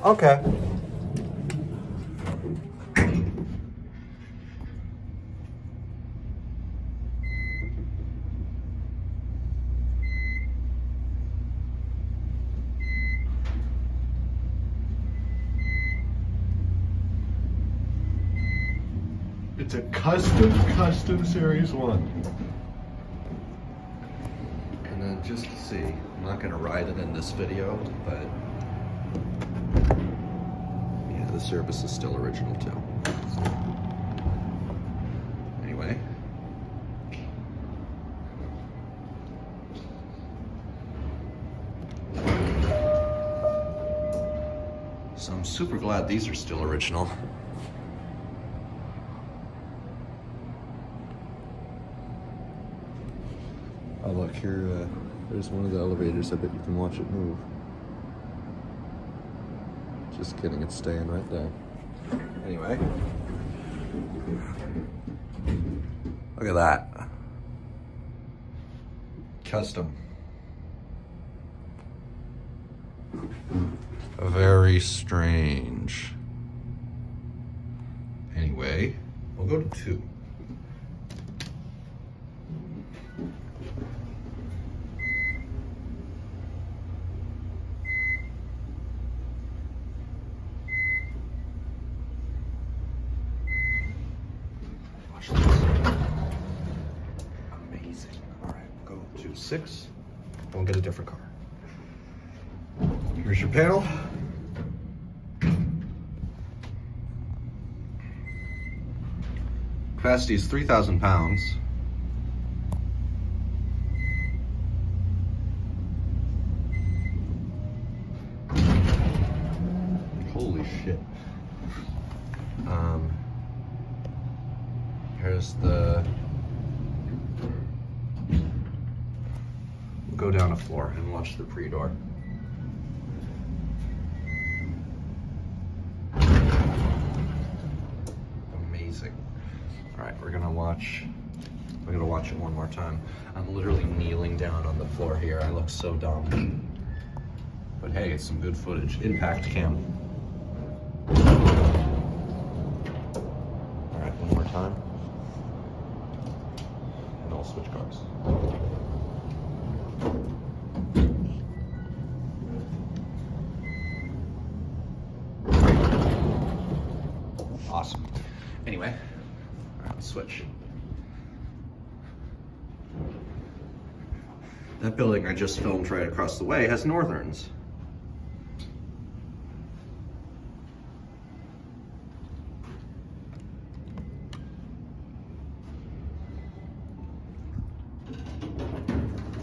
Okay. It's a custom Series 1. And then just to see, I'm not gonna ride it in this video, but yeah, the service is still original too. So, anyway. So I'm super glad these are still original. Oh look, here, there's one of the elevators. I bet you can watch it move. Just kidding, it's staying right there. Anyway. Look at that. Custom. Very strange. Anyway, we'll go to 2. Amazing. All right, we'll go to 6. We'll get a different car. Here's your panel. Capacity is 3,000 pounds. Holy shit. Here's the, we'll go down a floor and watch the pre-door. Amazing. All right, we're gonna watch it one more time. I'm literally kneeling down on the floor here. I look so dumb. But hey, it's some good footage. Impact cam. All right, one more time. And I'll switch cars. Awesome. Anyway, all right, let's switch. That building I just filmed right across the way has Northerns.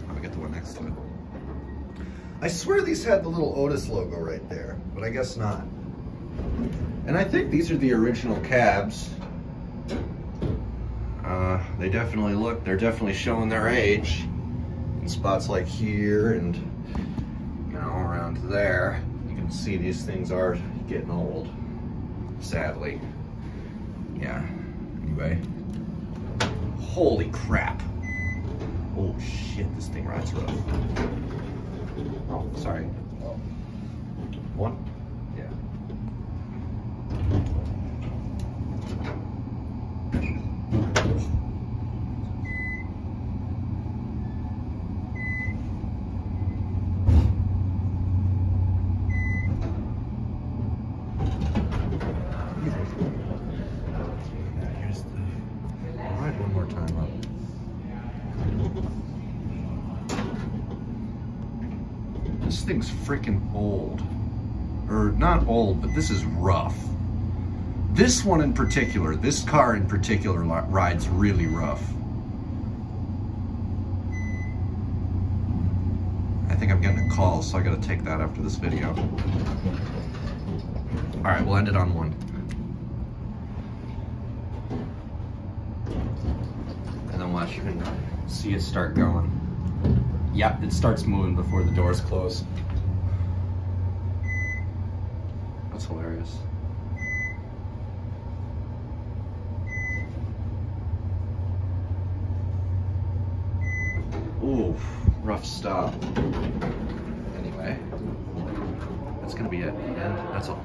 I'll get the one next to it. I swear these had the little Otis logo right there, but I guess not. And I think these are the original cabs. They definitely look, they're definitely showing their age. In spots like here and, you know, around there. You can see these things are getting old, sadly. Yeah, anyway. Holy crap. Oh shit, this thing rides rough. Oh, sorry. One? Yeah. One more time up. This thing's freaking old. Or not old, but this is rough. This one in particular, this car in particular rides really rough. I think I'm getting a call, so I gotta take that after this video. All right, we'll end it on 1. And then we'll watch, you can see it start going. Yep, it starts moving before the doors close. That's hilarious. Ooh, rough stop. Anyway, that's gonna be it, and that's all.